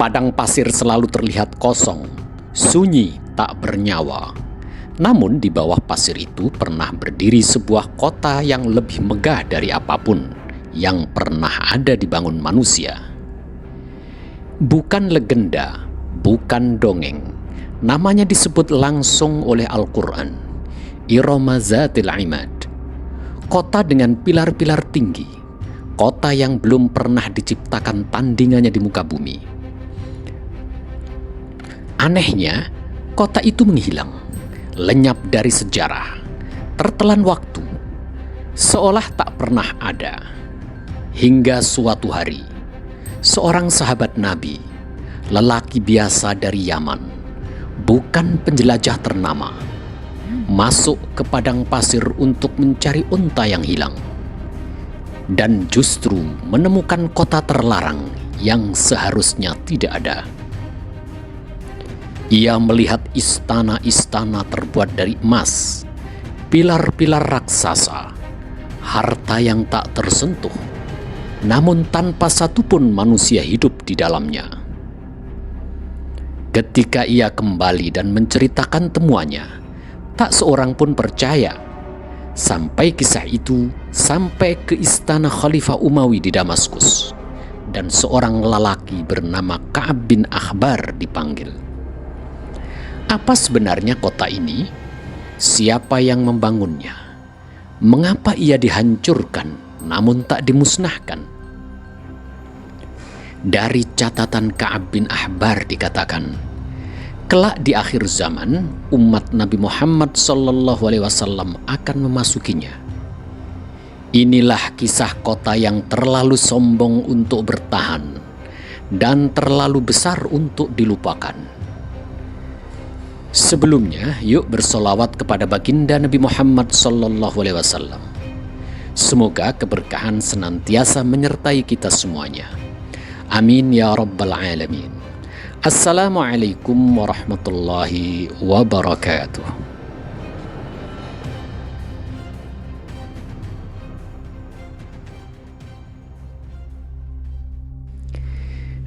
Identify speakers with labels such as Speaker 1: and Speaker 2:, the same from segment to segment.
Speaker 1: Padang pasir selalu terlihat kosong, sunyi, tak bernyawa. Namun di bawah pasir itu pernah berdiri sebuah kota yang lebih megah dari apapun yang pernah ada dibangun manusia. Bukan legenda, bukan dongeng. Namanya disebut langsung oleh Al-Quran. Irama Zatil Imad. Kota dengan pilar-pilar tinggi. Kota yang belum pernah diciptakan tandingannya di muka bumi. Anehnya, kota itu menghilang, lenyap dari sejarah, tertelan waktu, seolah tak pernah ada. Hingga suatu hari, seorang sahabat Nabi, lelaki biasa dari Yaman, bukan penjelajah ternama, masuk ke padang pasir untuk mencari unta yang hilang. Dan justru menemukan kota terlarang yang seharusnya tidak ada. Ia melihat istana-istana terbuat dari emas, pilar-pilar raksasa, harta yang tak tersentuh, namun tanpa satupun manusia hidup di dalamnya. Ketika ia kembali dan menceritakan temuannya, tak seorang pun percaya. Sampai kisah itu sampai ke istana Khalifah Umawi di Damaskus, dan seorang lelaki bernama Ka'ab bin Akhbar dipanggil. Apa sebenarnya kota ini? Siapa yang membangunnya? Mengapa ia dihancurkan namun tak dimusnahkan? Dari catatan Ka'ab bin Ahbar dikatakan, kelak di akhir zaman, umat Nabi Muhammad SAW akan memasukinya. Inilah kisah kota yang terlalu sombong untuk bertahan dan terlalu besar untuk dilupakan. Sebelumnya, yuk bersolawat kepada baginda Nabi Muhammad SAW. Semoga keberkahan senantiasa menyertai kita semuanya. Amin ya Rabbal Alamin. Assalamualaikum warahmatullahi wabarakatuh.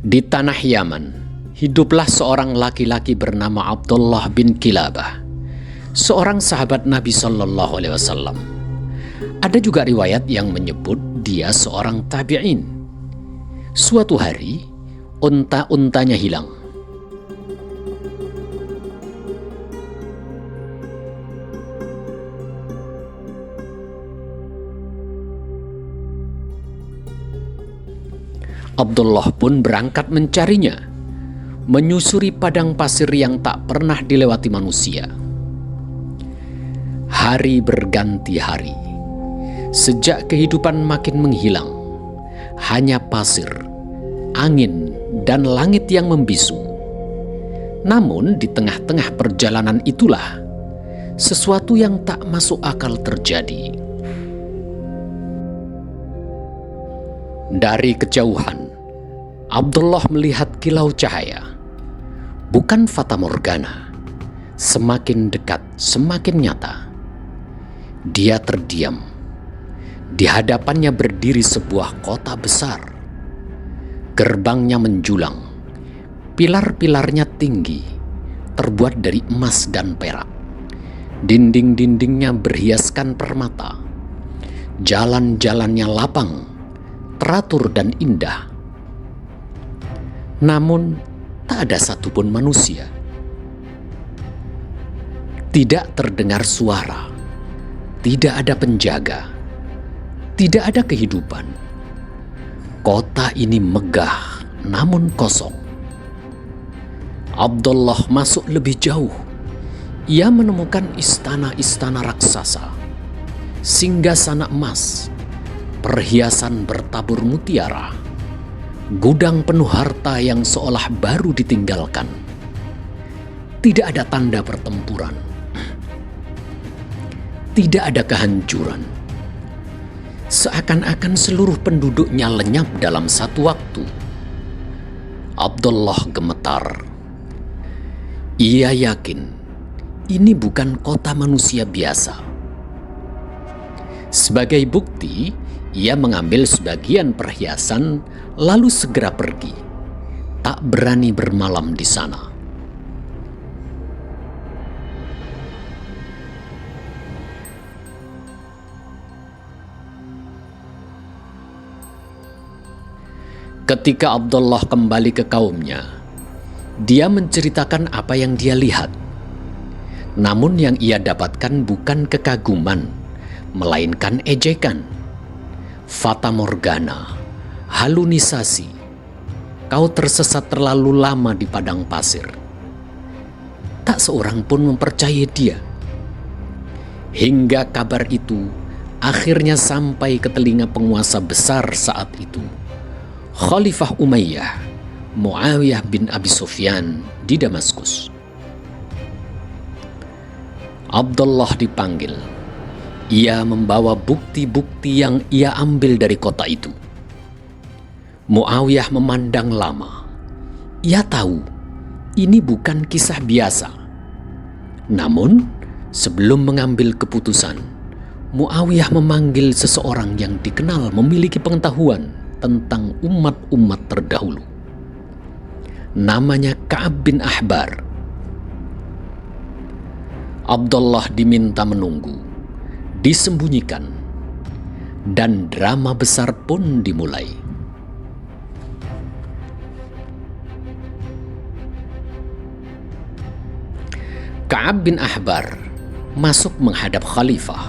Speaker 1: Di tanah Yaman, hiduplah seorang laki-laki bernama Abdullah bin Kilabah, seorang sahabat Nabi SAW. Ada juga riwayat yang menyebut dia seorang tabi'in. Suatu hari, unta-untanya hilang. Abdullah pun berangkat mencarinya, menyusuri padang pasir yang tak pernah dilewati manusia. Hari berganti hari, sejak kehidupan makin menghilang, hanya pasir, angin, dan langit yang membisu. Namun di tengah-tengah perjalanan itulah sesuatu yang tak masuk akal terjadi. Dari kejauhan, Abdullah melihat kilau cahaya. Bukan fata morgana. Semakin dekat, semakin nyata. Dia terdiam. Di hadapannya berdiri sebuah kota besar. Gerbangnya menjulang. Pilar-pilarnya tinggi, terbuat dari emas dan perak. Dinding-dindingnya berhiaskan permata. Jalan-jalannya lapang, teratur dan indah. Namun tak ada satupun manusia. Tidak terdengar suara, tidak ada penjaga, tidak ada kehidupan. Kota ini megah namun kosong. Abdullah masuk lebih jauh. Ia menemukan istana-istana raksasa, singgasana emas, perhiasan bertabur mutiara, gudang penuh harta yang seolah baru ditinggalkan. Tidak ada tanda pertempuran. Tidak ada kehancuran. Seakan-akan seluruh penduduknya lenyap dalam satu waktu. Abdullah gemetar. Ia yakin ini bukan kota manusia biasa. Sebagai bukti, ia mengambil sebagian perhiasan lalu segera pergi, tak berani bermalam di sana. Ketika Abdullah kembali ke kaumnya, dia menceritakan apa yang dia lihat. Namun yang ia dapatkan bukan kekaguman, melainkan ejekan. Fata morgana, halunisasi. Kau tersesat terlalu lama di padang pasir. Tak seorang pun mempercayai dia. Hingga kabar itu akhirnya sampai ke telinga penguasa besar saat itu, Khalifah Umayyah, Muawiyah bin Abi Sufyan di Damaskus. Abdullah dipanggil. Ia membawa bukti-bukti yang ia ambil dari kota itu. Muawiyah memandang lama. Ia tahu ini bukan kisah biasa. Namun, sebelum mengambil keputusan, Muawiyah memanggil seseorang yang dikenal memiliki pengetahuan tentang umat-umat terdahulu. Namanya Ka'ab bin Ahbar. Abdullah diminta menunggu, disembunyikan, dan drama besar pun dimulai. Ka'ab bin Ahbar masuk menghadap khalifah.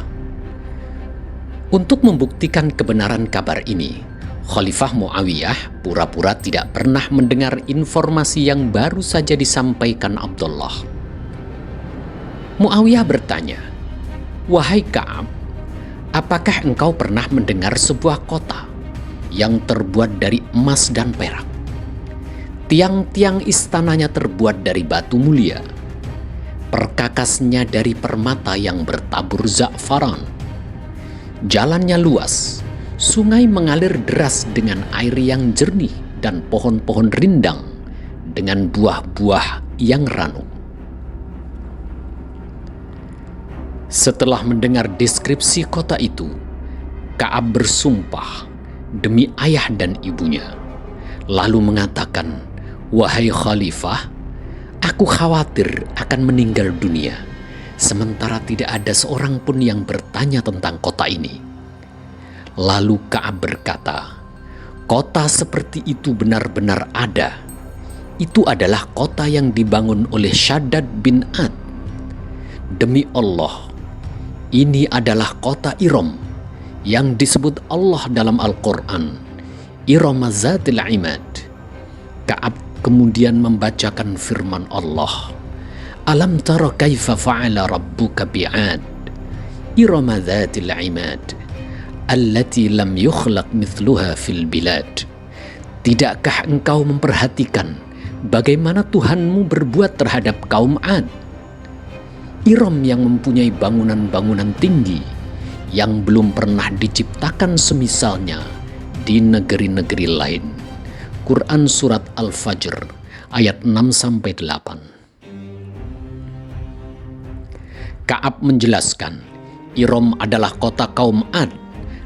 Speaker 1: Untuk membuktikan kebenaran kabar ini, Khalifah Muawiyah pura-pura tidak pernah mendengar informasi yang baru saja disampaikan Abdullah. Muawiyah bertanya, "Wahai Ka'ab, apakah engkau pernah mendengar sebuah kota yang terbuat dari emas dan perak? Tiang-tiang istananya terbuat dari batu mulia, perkakasnya dari permata yang bertabur za'faran. Jalannya luas, sungai mengalir deras dengan air yang jernih dan pohon-pohon rindang dengan buah-buah yang ranum." Setelah mendengar deskripsi kota itu, Ka'ab bersumpah demi ayah dan ibunya, lalu mengatakan, "Wahai Khalifah, aku khawatir akan meninggal dunia, sementara tidak ada seorang pun yang bertanya tentang kota ini." Lalu Ka'ab berkata, "Kota seperti itu benar-benar ada. Itu adalah kota yang dibangun oleh Shaddad bin Ad. Demi Allah, ini adalah kota Iram yang disebut Allah dalam Al-Quran, Iram Zatil Imad." Ka'ab kemudian membacakan firman Allah, "Alam tara kaifa fa'ala rabbuka bi'ad, Iram Zatil Imad, allati lam yukhlaq mithluha fil bilad." Tidakkah engkau memperhatikan bagaimana Tuhanmu berbuat terhadap kaum Ad? Iram yang mempunyai bangunan-bangunan tinggi yang belum pernah diciptakan semisalnya di negeri-negeri lain. Quran Surat Al-Fajr ayat 6-8. Ka'ab menjelaskan, Iram adalah kota kaum Ad,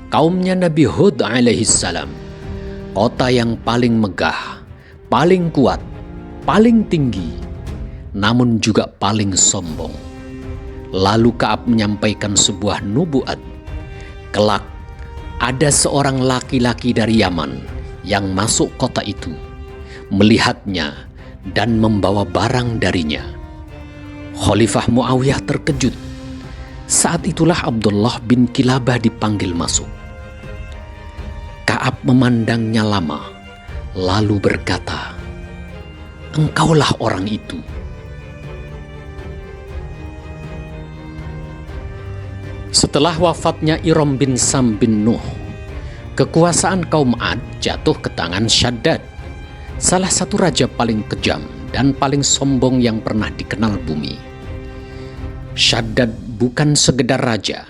Speaker 1: kaumnya Nabi Hud alaihissalam. Kota yang paling megah, paling kuat, paling tinggi, namun juga paling sombong. Lalu Ka'ab menyampaikan sebuah nubuat. Kelak ada seorang laki-laki dari Yaman yang masuk kota itu, melihatnya dan membawa barang darinya. Khalifah Muawiyah terkejut. Saat itulah Abdullah bin Kilabah dipanggil masuk. Ka'ab memandangnya lama, lalu berkata, "Engkaulah orang itu." Setelah wafatnya Iram bin Sam bin Nuh, kekuasaan kaum Ad jatuh ke tangan Shaddad, salah satu raja paling kejam dan paling sombong yang pernah dikenal bumi. Shaddad bukan sekedar raja,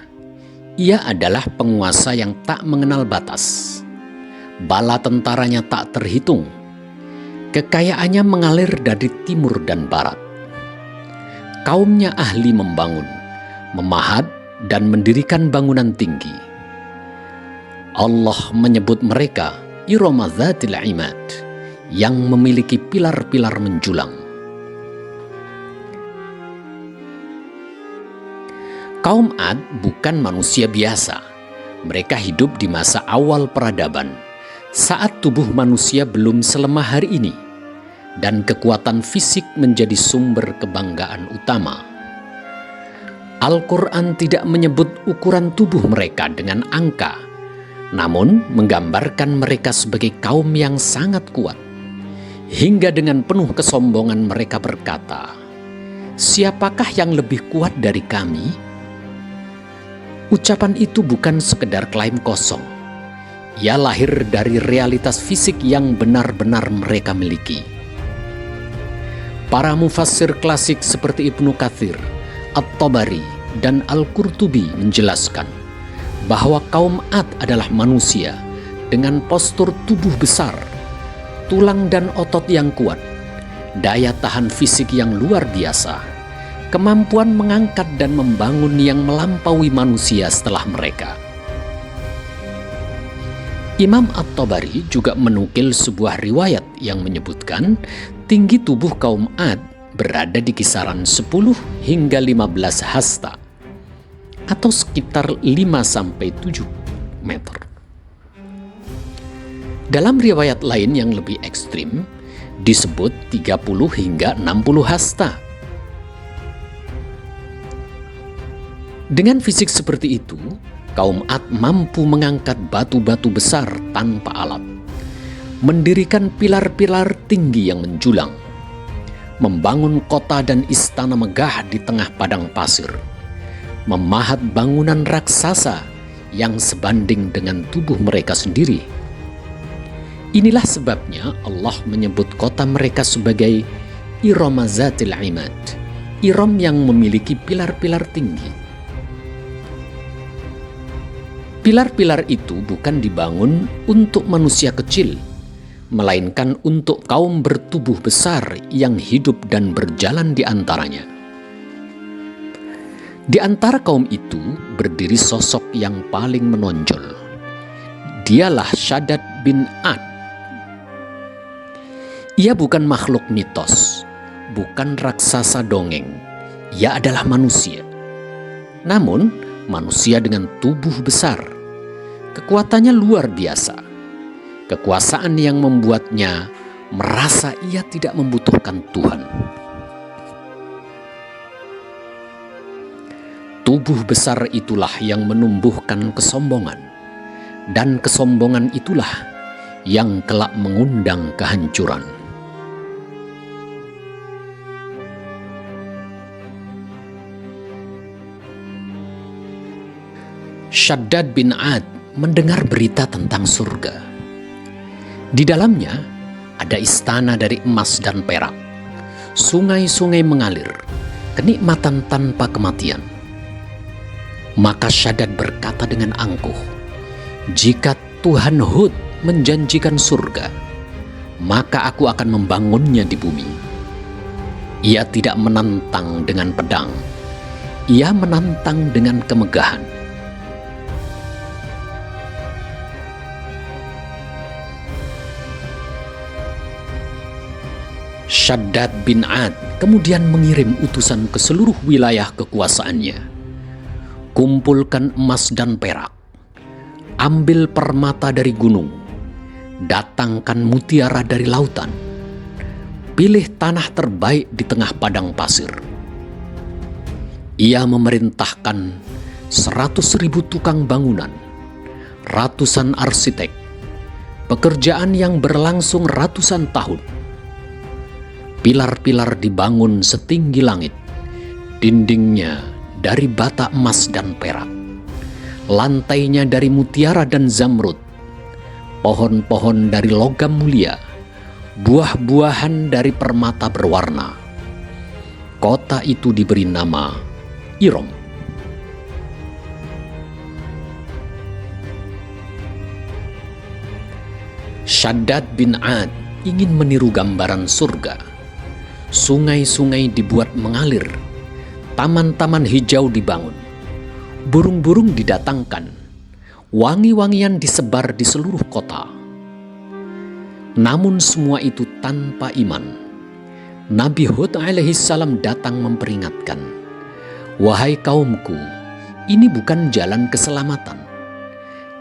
Speaker 1: ia adalah penguasa yang tak mengenal batas. Bala tentaranya tak terhitung. Kekayaannya mengalir dari timur dan barat. Kaumnya ahli membangun, memahat, dan mendirikan bangunan tinggi. Allah menyebut mereka Iram Zatil Imad, yang memiliki pilar-pilar menjulang. Kaum Ad bukan manusia biasa. Mereka hidup di masa awal peradaban, saat tubuh manusia belum selemah hari ini, dan kekuatan fisik menjadi sumber kebanggaan utama. Al-Quran tidak menyebut ukuran tubuh mereka dengan angka, namun menggambarkan mereka sebagai kaum yang sangat kuat. Hingga dengan penuh kesombongan mereka berkata, "Siapakah yang lebih kuat dari kami?" Ucapan itu bukan sekedar klaim kosong. Ia lahir dari realitas fisik yang benar-benar mereka miliki. Para mufassir klasik seperti Ibnu Katsir, At-Tabari, dan Al-Qurtubi menjelaskan bahwa kaum Ad adalah manusia dengan postur tubuh besar, tulang dan otot yang kuat, daya tahan fisik yang luar biasa, kemampuan mengangkat dan membangun yang melampaui manusia setelah mereka. Imam At-Tabari juga menukil sebuah riwayat yang menyebutkan tinggi tubuh kaum Ad berada di kisaran 10 hingga 15 hasta atau sekitar 5-7 meter. Dalam riwayat lain yang lebih ekstrim disebut 30 hingga 60 hasta. Dengan fisik seperti itu, kaum Ad mampu mengangkat batu-batu besar tanpa alat, mendirikan pilar-pilar tinggi yang menjulang, membangun kota dan istana megah di tengah padang pasir, memahat bangunan raksasa yang sebanding dengan tubuh mereka sendiri. Inilah sebabnya Allah menyebut kota mereka sebagai Iram Zatil Imad, Iram yang memiliki pilar-pilar tinggi. Pilar-pilar itu bukan dibangun untuk manusia kecil, melainkan untuk kaum bertubuh besar yang hidup dan berjalan di antaranya. Di antara kaum itu berdiri sosok yang paling menonjol. Dialah Shaddad bin Ad. Ia bukan makhluk mitos, bukan raksasa dongeng. Ia adalah manusia. Namun, manusia dengan tubuh besar. Kekuatannya luar biasa. Kekuasaan yang membuatnya merasa ia tidak membutuhkan Tuhan. Tubuh besar itulah yang menumbuhkan kesombongan, dan kesombongan itulah yang kelak mengundang kehancuran. Shaddad bin Ad mendengar berita tentang surga. Di dalamnya ada istana dari emas dan perak, sungai-sungai mengalir, kenikmatan tanpa kematian. Maka Shaddad berkata dengan angkuh, "Jika Tuhan Hud menjanjikan surga, maka aku akan membangunnya di bumi." Ia tidak menantang dengan pedang, ia menantang dengan kemegahan. Shaddad bin Ad kemudian mengirim utusan ke seluruh wilayah kekuasaannya. Kumpulkan emas dan perak, ambil permata dari gunung, datangkan mutiara dari lautan, pilih tanah terbaik di tengah padang pasir. Ia memerintahkan 100.000 tukang bangunan, ratusan arsitek, pekerjaan yang berlangsung ratusan tahun. Pilar-pilar dibangun setinggi langit, dindingnya dari bata emas dan perak, lantainya dari mutiara dan zamrud, pohon-pohon dari logam mulia, buah-buahan dari permata berwarna. Kota itu diberi nama Iram. Shaddad bin Ad ingin meniru gambaran surga. Sungai-sungai dibuat mengalir, taman-taman hijau dibangun, burung-burung didatangkan, wangi-wangian disebar di seluruh kota. Namun semua itu tanpa iman. Nabi Hud alaihissalam datang memperingatkan, "Wahai kaumku, ini bukan jalan keselamatan.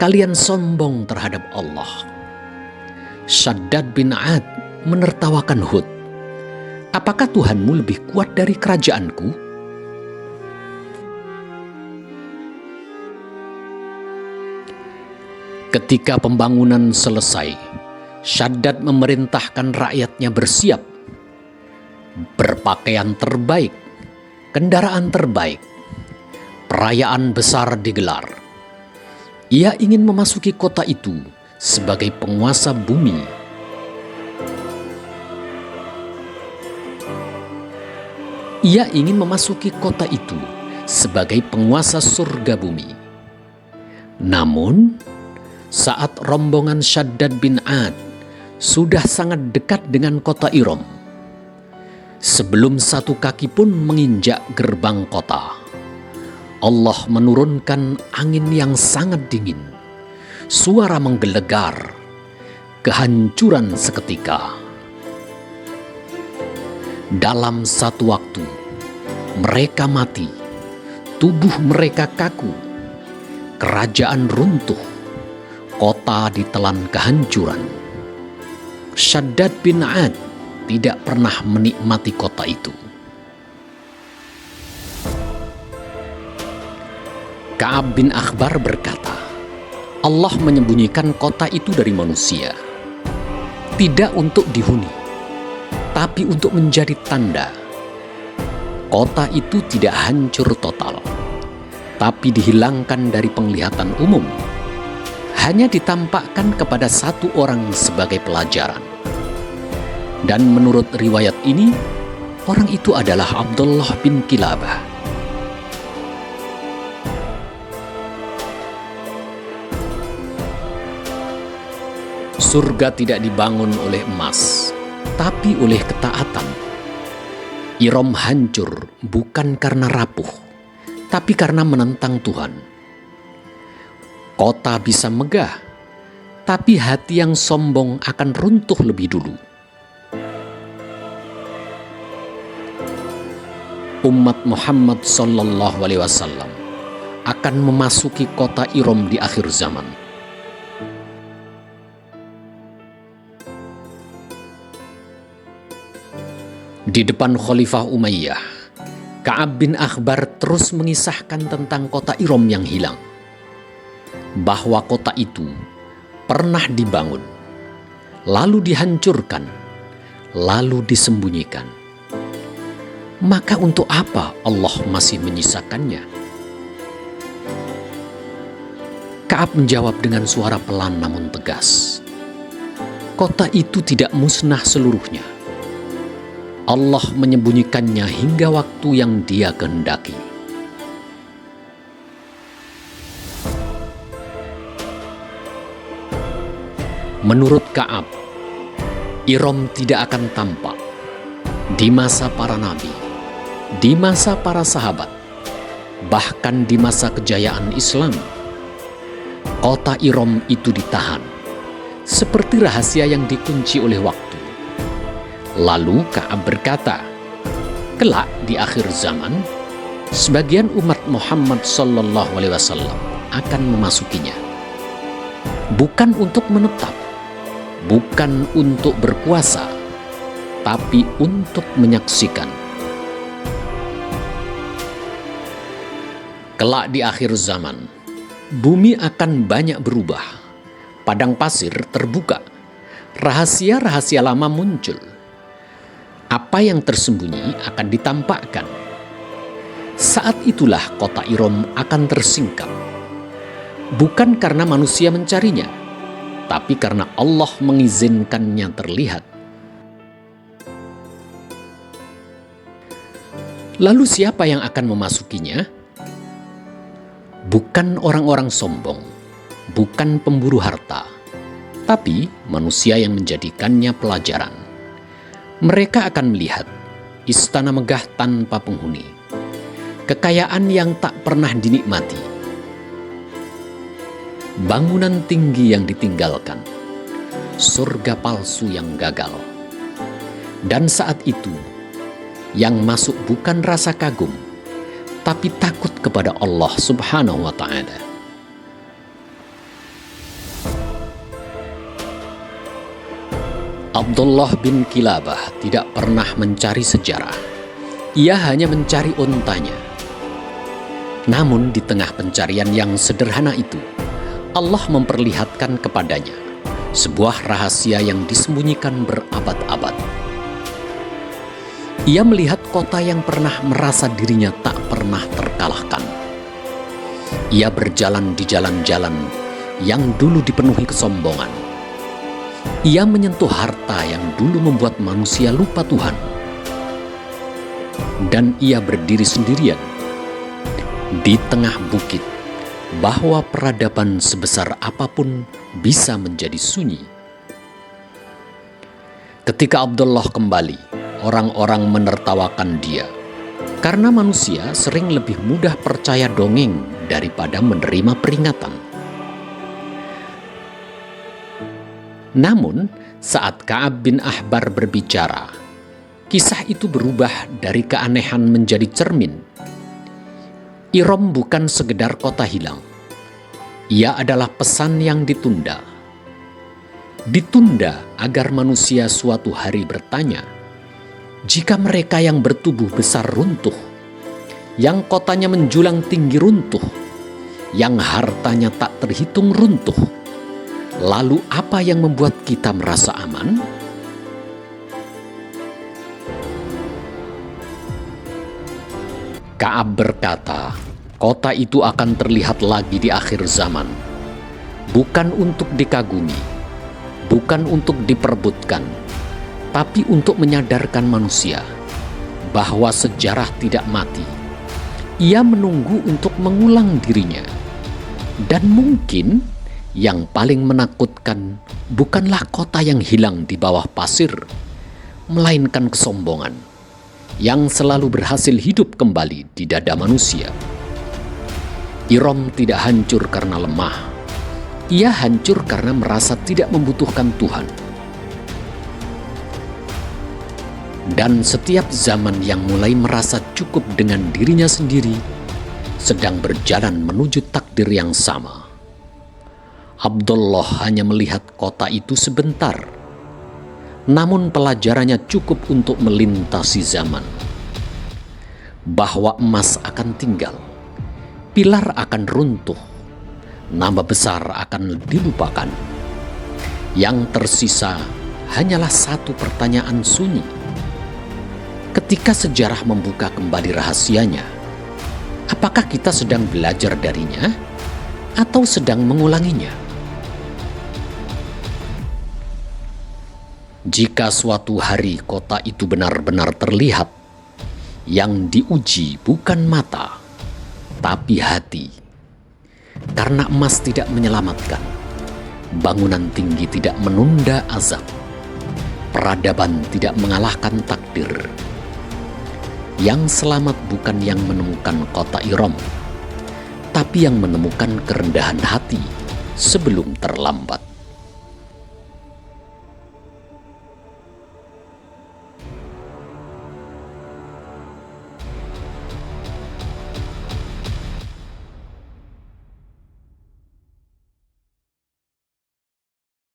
Speaker 1: Kalian sombong terhadap Allah." Shaddad bin Ad menertawakan Hud, "Apakah Tuhanmu lebih kuat dari kerajaanku?" Ketika pembangunan selesai, Shaddad memerintahkan rakyatnya bersiap, berpakaian terbaik, kendaraan terbaik, perayaan besar digelar. Ia ingin memasuki kota itu sebagai penguasa bumi. Ia ingin memasuki kota itu sebagai penguasa surga bumi. Namun, saat rombongan Shaddad bin Ad sudah sangat dekat dengan kota Iram, sebelum satu kaki pun menginjak gerbang kota, Allah menurunkan angin yang sangat dingin, suara menggelegar, kehancuran seketika. Dalam satu waktu, mereka mati, tubuh mereka kaku, kerajaan runtuh, kota ditelan kehancuran. Shaddad bin Ad tidak pernah menikmati kota itu. Ka'ab bin Akhbar berkata, Allah menyembunyikan kota itu dari manusia, tidak untuk dihuni, tapi untuk menjadi tanda. Kota itu tidak hancur total, tapi dihilangkan dari penglihatan umum, hanya ditampakkan kepada satu orang sebagai pelajaran. Dan menurut riwayat ini, orang itu adalah Abdullah bin Kilabah. Surga tidak dibangun oleh emas, tapi oleh ketaatan. Iram hancur bukan karena rapuh, tapi karena menentang Tuhan. Kota bisa megah, tapi hati yang sombong akan runtuh lebih dulu. Umat Muhammad SAW akan memasuki kota Iram di akhir zaman. Di depan Khalifah Umayyah, Ka'ab bin Akhbar terus mengisahkan tentang kota Iram yang hilang, bahwa kota itu pernah dibangun, lalu dihancurkan, lalu disembunyikan. Maka untuk apa Allah masih menyisakannya? Ka'ab menjawab dengan suara pelan namun tegas, kota itu tidak musnah seluruhnya. Allah menyembunyikannya hingga waktu yang Dia kehendaki. Menurut Ka'ab, Iram tidak akan tampak di masa para nabi, di masa para sahabat, bahkan di masa kejayaan Islam. Kota Iram itu ditahan, seperti rahasia yang dikunci oleh waktu. Lalu Ka'ab berkata, kelak di akhir zaman, sebagian umat Muhammad SAW akan memasukinya. Bukan untuk menetap, bukan untuk berkuasa, tapi untuk menyaksikan. Kelak di akhir zaman, bumi akan banyak berubah. Padang pasir terbuka, rahasia-rahasia lama muncul. Apa yang tersembunyi akan ditampakkan. Saat itulah kota Iram akan tersingkap. Bukan karena manusia mencarinya, tapi karena Allah mengizinkannya terlihat. Lalu siapa yang akan memasukinya? Bukan orang-orang sombong, bukan pemburu harta, tapi manusia yang menjadikannya pelajaran. Mereka akan melihat istana megah tanpa penghuni, kekayaan yang tak pernah dinikmati, bangunan tinggi yang ditinggalkan, surga palsu yang gagal. Dan saat itu, yang masuk bukan rasa kagum, tapi takut kepada Allah Subhanahu wa Ta'ala. Abdullah bin Kilabah tidak pernah mencari sejarah. Ia hanya mencari untanya. Namun di tengah pencarian yang sederhana itu, Allah memperlihatkan kepadanya sebuah rahasia yang disembunyikan berabad-abad. Ia melihat kota yang pernah merasa dirinya tak pernah terkalahkan. Ia berjalan di jalan-jalan yang dulu dipenuhi kesombongan. Ia menyentuh harta yang dulu membuat manusia lupa Tuhan. Dan ia berdiri sendirian di tengah bukit, bahwa peradaban sebesar apapun bisa menjadi sunyi. Ketika Abdullah kembali, orang-orang menertawakan dia, karena manusia sering lebih mudah percaya dongeng daripada menerima peringatan. Namun, saat Ka'ab bin Ahbar berbicara, kisah itu berubah dari keanehan menjadi cermin. Iram bukan sekedar kota hilang. Ia adalah pesan yang ditunda. Ditunda agar manusia suatu hari bertanya, jika mereka yang bertubuh besar runtuh, yang kotanya menjulang tinggi runtuh, yang hartanya tak terhitung runtuh, lalu apa yang membuat kita merasa aman? Ka'ab berkata, kota itu akan terlihat lagi di akhir zaman, bukan untuk dikagumi, bukan untuk diperebutkan, tapi untuk menyadarkan manusia bahwa sejarah tidak mati. Ia menunggu untuk mengulang dirinya. Dan mungkin yang paling menakutkan bukanlah kota yang hilang di bawah pasir, melainkan kesombongan yang selalu berhasil hidup kembali di dada manusia. Iram tidak hancur karena lemah. Ia hancur karena merasa tidak membutuhkan Tuhan. Dan setiap zaman yang mulai merasa cukup dengan dirinya sendiri sedang berjalan menuju takdir yang sama. Abdullah hanya melihat kota itu sebentar, namun pelajarannya cukup untuk melintasi zaman. Bahwa emas akan tinggal, pilar akan runtuh, nama besar akan dilupakan. Yang tersisa hanyalah satu pertanyaan sunyi. Ketika sejarah membuka kembali rahasianya, apakah kita sedang belajar darinya atau sedang mengulanginya? Jika suatu hari kota itu benar-benar terlihat, yang diuji bukan mata, tapi hati. Karena emas tidak menyelamatkan, bangunan tinggi tidak menunda azab, peradaban tidak mengalahkan takdir. Yang selamat bukan yang menemukan kota Iram, tapi yang menemukan kerendahan hati sebelum terlambat.